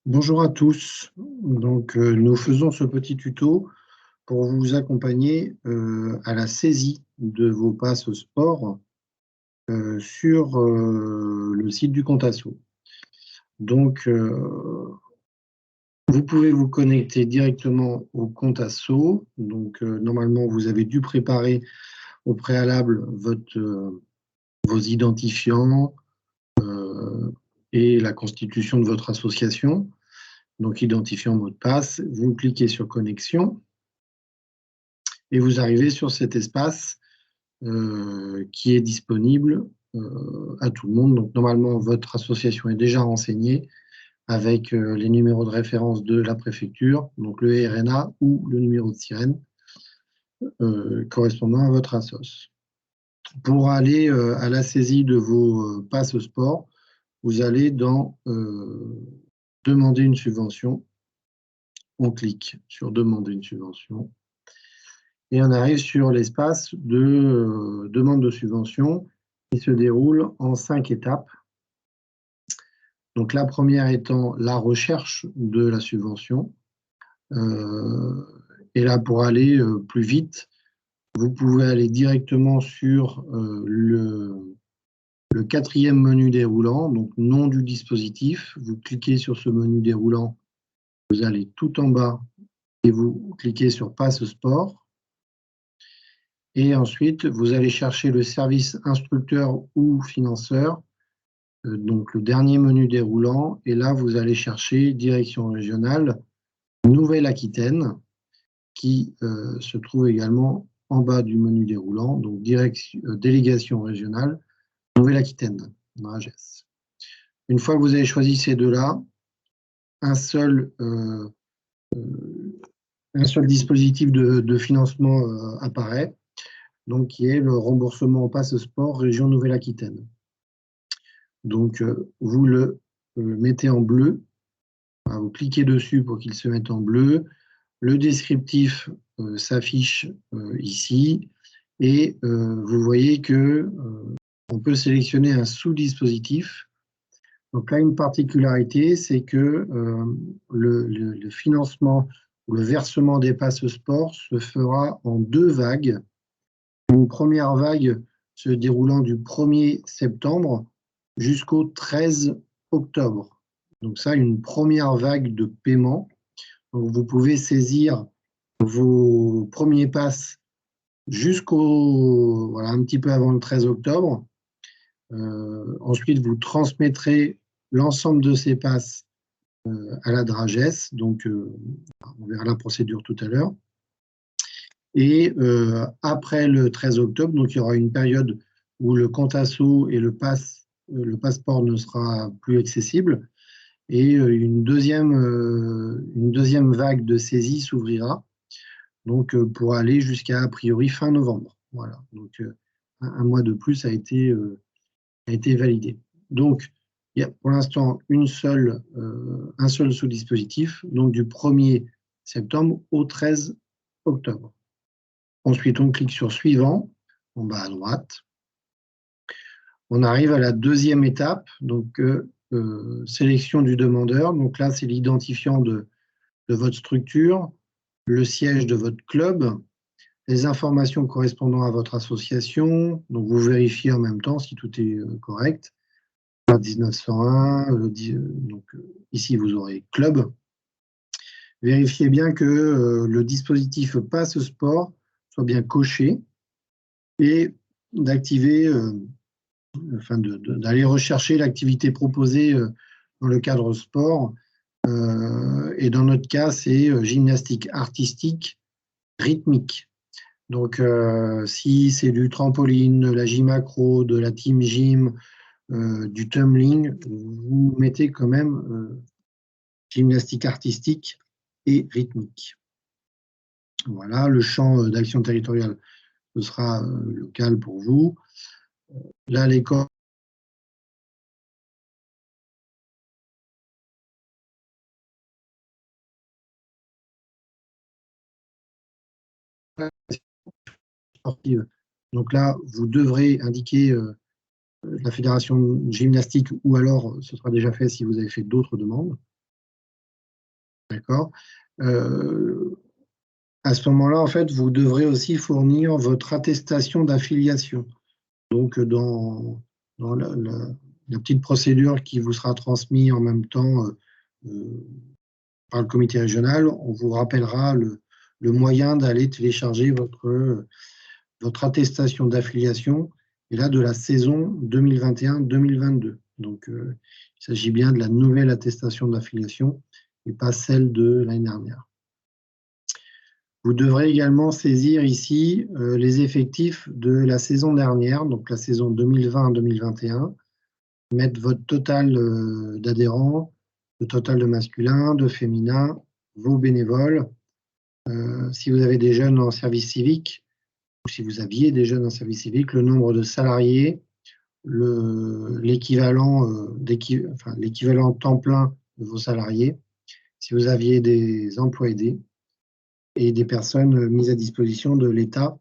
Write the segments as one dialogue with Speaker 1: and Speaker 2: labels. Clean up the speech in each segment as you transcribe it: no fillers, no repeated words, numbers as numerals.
Speaker 1: Bonjour à tous. Nous faisons ce petit tuto pour vous accompagner à la saisie de vos passes sport sur le site du compte Asso. Donc, vous pouvez vous connecter directement au compte Asso. Normalement, vous avez dû préparer au préalable vos identifiants et la constitution de votre association. Donc, identifiant mot de passe, vous cliquez sur connexion et vous arrivez sur cet espace qui est disponible à tout le monde. Donc, normalement, votre association est déjà renseignée avec les numéros de référence de la préfecture, donc le RNA ou le numéro de sirène correspondant à votre assos. Pour aller à la saisie de vos passes sport, vous allez dans demander une subvention. On clique sur demander une subvention et on arrive sur l'espace de demande de subvention qui se déroule en 5 étapes. Donc la première étant la recherche de la subvention. Et là, pour aller plus vite, vous pouvez aller directement sur le 4e menu déroulant, donc nom du dispositif. Vous cliquez sur ce menu déroulant, vous allez tout en bas et vous cliquez sur Passe Sport. Et ensuite, vous allez chercher le service instructeur ou financeur, donc le dernier menu déroulant. Et là, vous allez chercher direction régionale Nouvelle-Aquitaine, qui se trouve également en bas du menu déroulant, donc délégation régionale Nouvelle-Aquitaine, Drages. Une fois que vous avez choisi ces deux-là, un seul dispositif de financement apparaît, donc qui est le remboursement au passe sport région Nouvelle-Aquitaine. Donc vous le mettez en bleu, vous cliquez dessus pour qu'il se mette en bleu. Le descriptif s'affiche ici et vous voyez que on peut sélectionner un sous-dispositif. Donc là, une particularité, c'est que le financement ou le versement des passes sport se fera en 2 vagues. Une première vague se déroulant du 1er septembre jusqu'au 13 octobre. Donc ça, une première vague de paiement. Donc vous pouvez saisir vos premiers passes jusqu'au, voilà, un petit peu avant le 13 octobre. Ensuite, vous transmettrez l'ensemble de ces passes à la Drages, donc on verra la procédure tout à l'heure. Et après le 13 octobre, donc il y aura une période où le compte Asso et le passeport ne sera plus accessible, et une deuxième vague de saisie s'ouvrira, donc pour aller jusqu'à a priori fin novembre. Voilà, donc un mois de plus a été validé. Donc, il y a pour l'instant un seul sous-dispositif, donc du 1er septembre au 13 octobre. Ensuite, on clique sur Suivant, en bas à droite. On arrive à la deuxième étape, donc sélection du demandeur. Donc là, c'est l'identifiant de votre structure, le siège de votre club, les informations correspondant à votre association. Donc vous vérifiez en même temps si tout est correct. 1901, donc ici vous aurez club. Vérifiez bien que le dispositif Passe Sport soit bien coché et d'activer, d'aller rechercher l'activité proposée dans le cadre sport. Et dans notre cas, c'est gymnastique artistique rythmique. Donc, si c'est du trampoline, de la gym accro, de la team gym, du tumbling, vous mettez quand même gymnastique artistique et rythmique. Voilà, le champ d'action territoriale, ce sera local pour vous. Là, l'école. Sportive. Donc là, vous devrez indiquer la fédération gymnastique, ou alors ce sera déjà fait si vous avez fait d'autres demandes. D'accord. À ce moment-là, en fait, vous devrez aussi fournir votre attestation d'affiliation. Donc, dans la petite procédure qui vous sera transmise en même temps par le comité régional, on vous rappellera le moyen d'aller télécharger votre attestation d'affiliation, et là, de la saison 2021-2022. Donc, il s'agit bien de la nouvelle attestation d'affiliation et pas celle de l'année dernière. Vous devrez également saisir ici les effectifs de la saison dernière, donc la saison 2020-2021, mettre votre total d'adhérents, le total de masculins, de féminins, vos bénévoles, si vous avez des jeunes en service civique, ou si vous aviez des jeunes en service civique, le nombre de salariés, l'équivalent temps plein de vos salariés, si vous aviez des emplois aidés, et des personnes mises à disposition de l'État.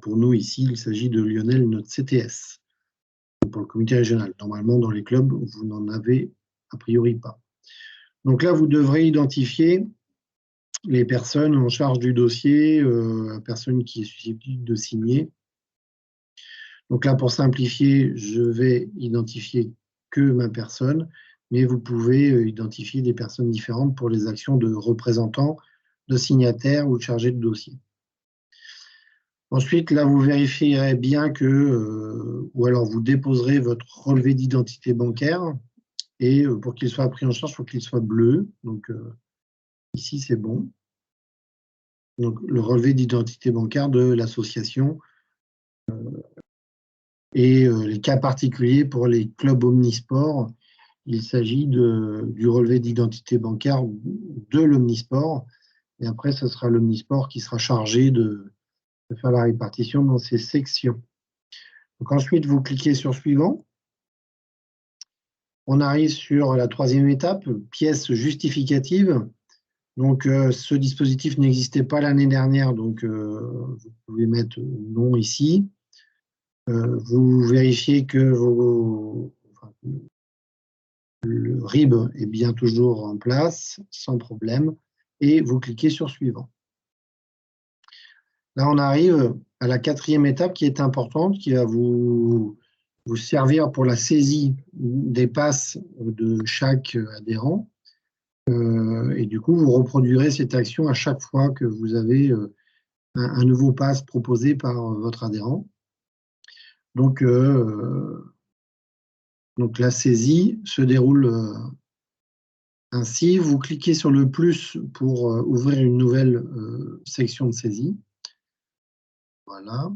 Speaker 1: Pour nous, ici, il s'agit de Lionel, notre CTS, pour le comité régional. Normalement, dans les clubs, vous n'en avez a priori pas. Donc là, vous devrez identifier les personnes en charge du dossier, la personne qui est susceptible de signer. Donc là, pour simplifier, je vais identifier que ma personne, mais vous pouvez identifier des personnes différentes pour les actions de représentants, de signataires ou de chargés de dossier. Ensuite, là, vous vérifierez bien que, ou alors vous déposerez votre relevé d'identité bancaire, et pour qu'il soit pris en charge, il faut qu'il soit bleu. Donc ici, c'est bon. Donc le relevé d'identité bancaire de l'association, et les cas particuliers pour les clubs omnisports, il s'agit du relevé d'identité bancaire de l'omnisport, et après, ce sera l'omnisport qui sera chargé de faire la répartition dans ces sections. Donc ensuite, vous cliquez sur suivant. On arrive sur la troisième étape, pièce justificative. Donc ce dispositif n'existait pas l'année dernière, donc vous pouvez mettre non ici. Vous vérifiez que le RIB est bien toujours en place, sans problème, et vous cliquez sur suivant. Là, on arrive à la quatrième étape qui est importante, qui va vous servir pour la saisie des passes de chaque adhérent. Et du coup, vous reproduirez cette action à chaque fois que vous avez un nouveau pass proposé par votre adhérent. Donc la saisie se déroule ainsi. Vous cliquez sur le plus pour ouvrir une nouvelle section de saisie. Voilà.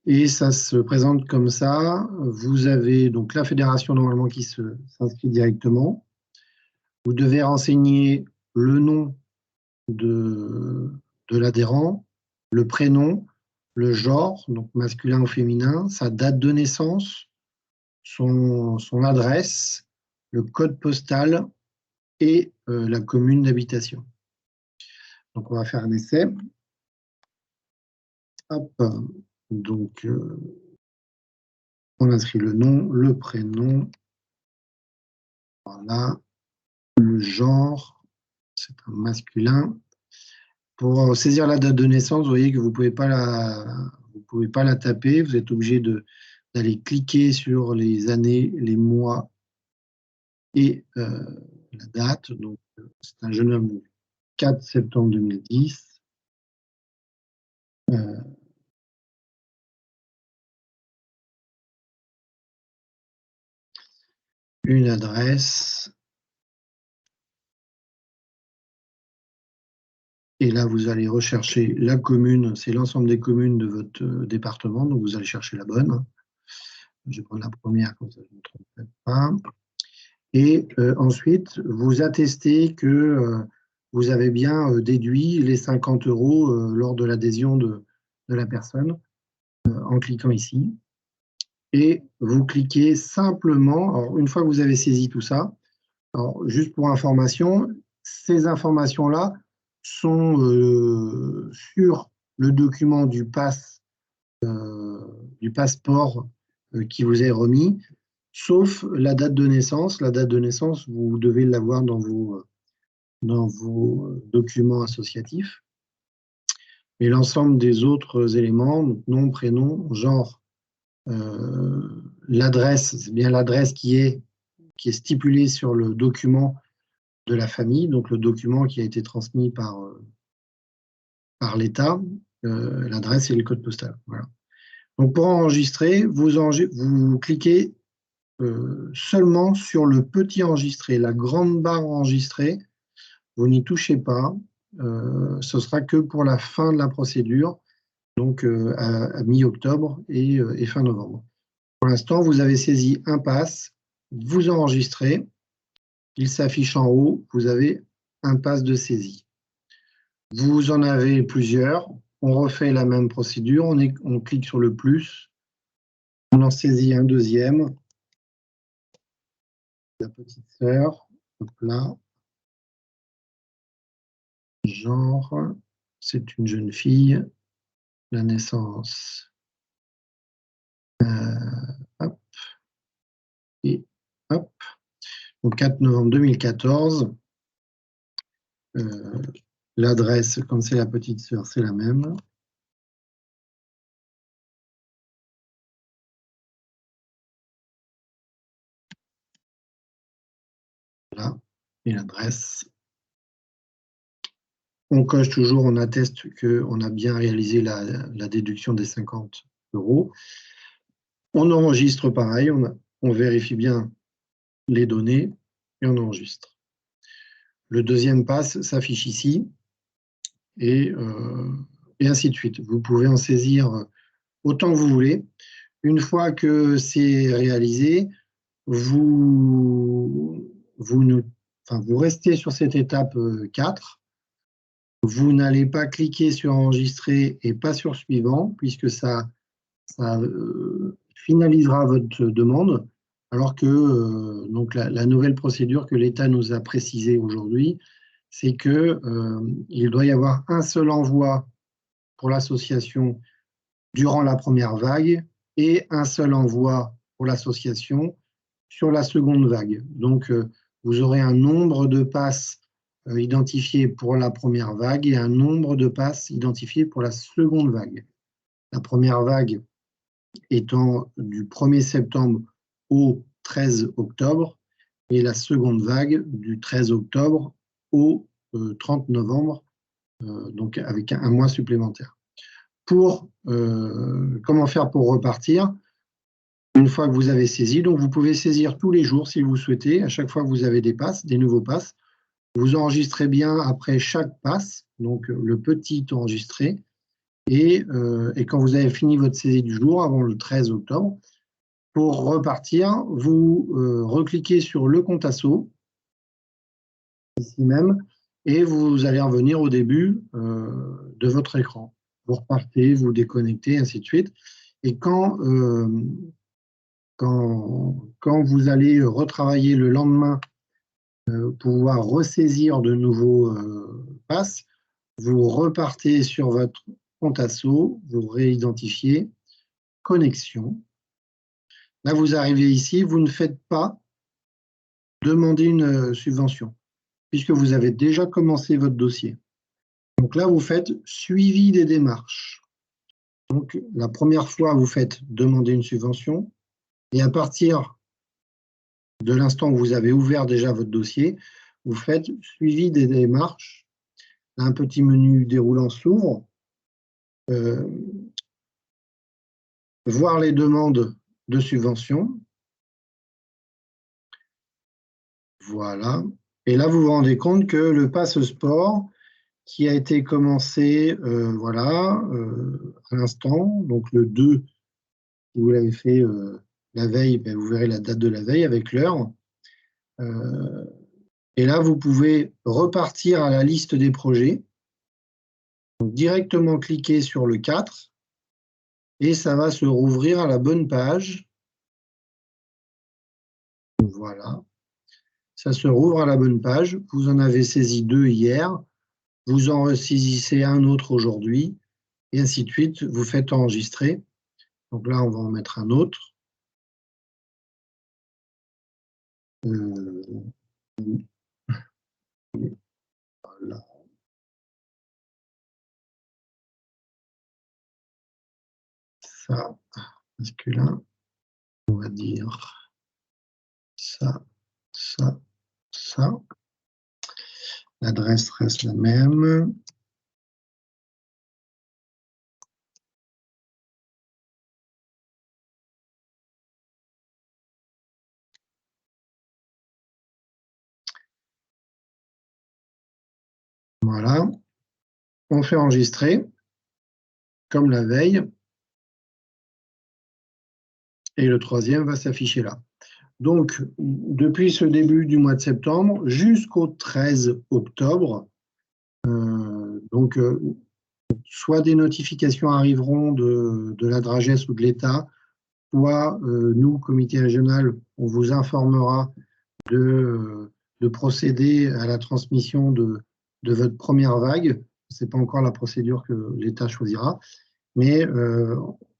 Speaker 1: Et ça se présente comme ça. Vous avez donc la fédération normalement qui s'inscrit directement. Vous devez renseigner le nom de l'adhérent, le prénom, le genre, donc masculin ou féminin, sa date de naissance, son adresse, le code postal et la commune d'habitation. Donc on va faire un essai. Hop. Donc on inscrit le nom, le prénom, voilà, le genre, c'est un masculin. Pour saisir la date de naissance, vous voyez que vous pouvez pas la taper, vous êtes obligé d'aller cliquer sur les années, les mois et la date. Donc, c'est un jeune homme du 4 septembre 2010. Une adresse. Et là, vous allez rechercher la commune, c'est l'ensemble des communes de votre département, donc vous allez chercher la bonne. Je vais prendre la première, comme ça je ne me trompe pas. Et ensuite, vous attestez que vous avez bien déduit les 50 € lors de l'adhésion de la personne en cliquant ici. Et vous cliquez simplement, alors une fois que vous avez saisi tout ça, alors juste pour information, ces informations-là sont sur le document du passeport qui vous est remis. sauf la date de naissance. La date de naissance, vous devez l'avoir dans vos documents associatifs. Et l'ensemble des autres éléments, donc nom, prénom, genre, l'adresse, c'est bien l'adresse qui est stipulée sur le document de la famille, donc le document qui a été transmis par l'État, l'adresse et le code postal. Voilà. Donc pour enregistrer, vous cliquez seulement sur le petit enregistré, la grande barre enregistrée, vous n'y touchez pas, ce sera que pour la fin de la procédure, donc à mi-octobre et fin novembre. Pour l'instant, vous avez saisi un pass, vous enregistrez, il s'affiche en haut, vous avez un pass de saisie. Vous en avez plusieurs, on refait la même procédure, on clique sur le plus, on en saisit un deuxième, la petite sœur, hop là, genre, c'est une jeune fille, la naissance, hop, et hop, donc 4 novembre 2014, l'adresse, comme c'est la petite sœur, c'est la même. Voilà, et l'adresse. On coche toujours, on atteste qu'on a bien réalisé la déduction des 50 €. On enregistre pareil, on vérifie bien les données et on enregistre. Le deuxième pass s'affiche ici et ainsi de suite. Vous pouvez en saisir autant que vous voulez. Une fois que c'est réalisé, vous restez sur cette étape 4. Vous n'allez pas cliquer sur enregistrer et pas sur suivant, puisque ça finalisera votre demande, alors que donc la nouvelle procédure que l'État nous a précisée aujourd'hui, c'est qu'il doit y avoir un seul envoi pour l'association durant la première vague et un seul envoi pour l'association sur la seconde vague. Donc, vous aurez un nombre de passes identifiés pour la première vague et un nombre de passes identifiés pour la seconde vague. La première vague étant du 1er septembre au 13 octobre et la seconde vague du 13 octobre au 30 novembre, donc avec un mois supplémentaire. Comment faire pour repartir? Une fois que vous avez saisi, donc vous pouvez saisir tous les jours si vous souhaitez. À chaque fois que vous avez des passes, des nouveaux passes, vous enregistrez bien après chaque passe, donc le petit enregistré. Et quand vous avez fini votre saisie du jour, avant le 13 octobre, pour repartir, vous recliquez sur le compte asso, ici même, et vous allez revenir au début de votre écran. Vous repartez, vous déconnectez, ainsi de suite. Et quand vous allez retravailler le lendemain, pouvoir ressaisir de nouveaux passes, vous repartez sur votre compte asso, vous réidentifiez, connexion. Là, vous arrivez ici, vous ne faites pas demander une subvention, puisque vous avez déjà commencé votre dossier. Donc là, vous faites suivi des démarches. Donc, la première fois, vous faites demander une subvention, et à partir de l'instant où vous avez ouvert déjà votre dossier, vous faites suivi des démarches. Un petit menu déroulant s'ouvre. Voir les demandes de subvention. Voilà. Et là, vous vous rendez compte que le pass sport qui a été commencé voilà, à l'instant, donc le 2, si vous l'avez fait la veille, ben, vous verrez la date de la veille avec l'heure. Et là, vous pouvez repartir à la liste des projets. Donc, directement cliquer sur le 4 et ça va se rouvrir à la bonne page. Voilà. Ça se rouvre à la bonne page. Vous en avez saisi 2 hier. Vous en ressaisissez un autre aujourd'hui. Et ainsi de suite. Vous faites enregistrer. Donc là, on va en mettre un autre. Voilà. Ça, masculin, on va dire ça, ça, ça. L'adresse reste la même. Voilà. On fait enregistrer, comme la veille. Et le troisième va s'afficher là. Donc, depuis ce début du mois de septembre jusqu'au 13 octobre, soit des notifications arriveront de la DRAGES ou de l'État, soit nous, comité régional, on vous informera de procéder à la transmission de votre première vague. Ce n'est pas encore la procédure que l'État choisira, mais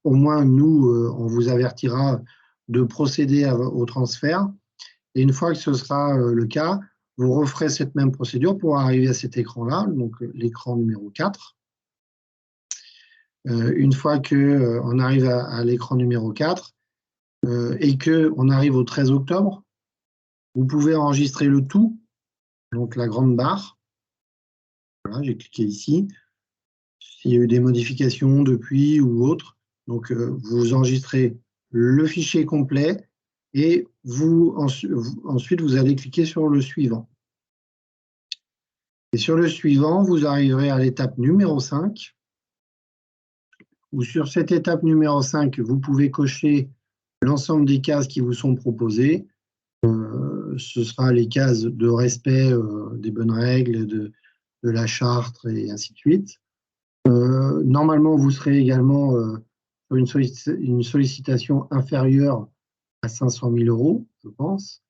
Speaker 1: au moins nous, on vous avertira de procéder au transfert. Et une fois que ce sera le cas, vous referez cette même procédure pour arriver à cet écran-là, donc l'écran numéro 4. Une fois qu'on arrive à l'écran numéro 4 et qu'on arrive au 13 octobre, vous pouvez enregistrer le tout, donc la grande barre. Voilà, j'ai cliqué ici. S'il y a eu des modifications depuis ou autre, donc vous enregistrez le fichier complet et ensuite vous allez cliquer sur le suivant. Et sur le suivant, vous arriverez à l'étape numéro 5, où sur cette étape numéro 5, vous pouvez cocher l'ensemble des cases qui vous sont proposées. Ce sera les cases de respect des bonnes règles, de la charte et ainsi de suite. Normalement, vous serez également sur une sollicitation inférieure à 500 000 €, je pense.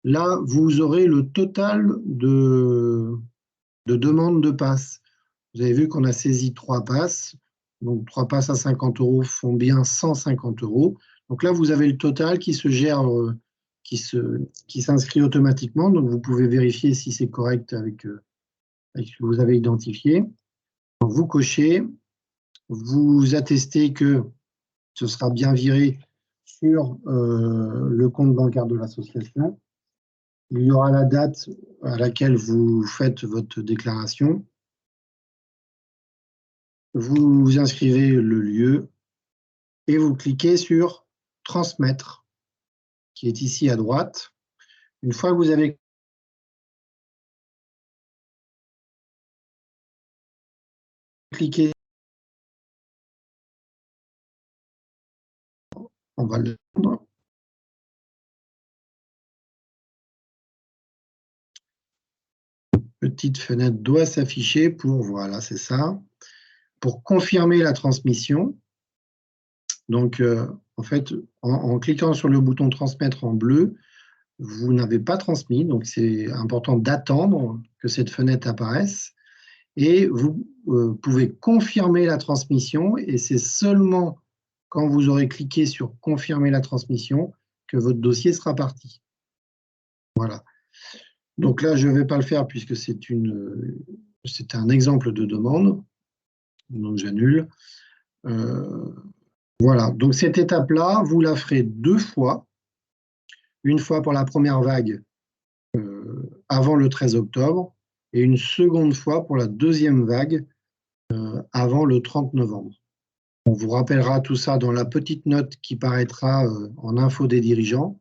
Speaker 1: Là, vous aurez le total de demandes de passes. Vous avez vu qu'on a saisi 3 passes. Donc, 3 passes à 50 € font bien 150 €. Donc là, vous avez le total qui se gère, qui s'inscrit automatiquement. Donc, vous pouvez vérifier si c'est correct avec ce que vous avez identifié. Donc, vous cochez, vous attestez que ce sera bien viré sur le compte bancaire de l'association. Il y aura la date à laquelle vous faites votre déclaration. Vous inscrivez le lieu et vous cliquez sur « Transmettre » qui est ici à droite. Une fois que vous avez cliqué, on va le prendre. Petite fenêtre doit s'afficher pour, voilà, c'est ça, pour confirmer la transmission. Donc, en fait, en cliquant sur le bouton « Transmettre » en bleu, vous n'avez pas transmis, donc c'est important d'attendre que cette fenêtre apparaisse. Et vous pouvez confirmer la transmission, et c'est seulement quand vous aurez cliqué sur « Confirmer la transmission » que votre dossier sera parti. Voilà. Donc là, je ne vais pas le faire puisque c'est un exemple de demande, donc j'annule. Voilà, donc cette étape-là, vous la ferez 2 fois. Une fois pour la première vague avant le 13 octobre et une seconde fois pour la deuxième vague avant le 30 novembre. On vous rappellera tout ça dans la petite note qui paraîtra en info des dirigeants.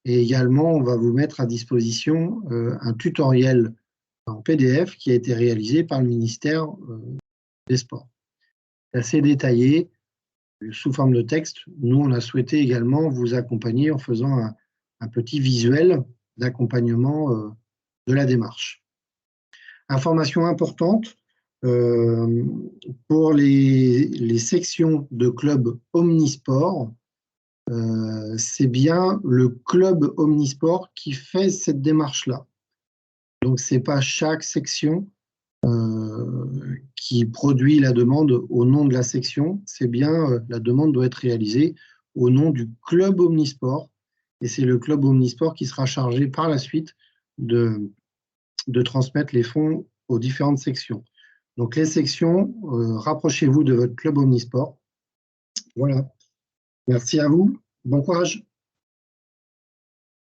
Speaker 1: Et également, on va vous mettre à disposition un tutoriel en PDF qui a été réalisé par le ministère des Sports. C'est assez détaillé, sous forme de texte. Nous, on a souhaité également vous accompagner en faisant un petit visuel d'accompagnement de la démarche. Information importante, pour les sections de club omnisport, c'est bien le club omnisport qui fait cette démarche-là. Donc, ce n'est pas chaque section qui produit la demande au nom de la section, c'est bien la demande doit être réalisée au nom du club omnisport et c'est le club Omnisport qui sera chargé par la suite de transmettre les fonds aux différentes sections. Donc les sections, rapprochez-vous de votre club Omnisport. Voilà. Merci à vous. Bon courage.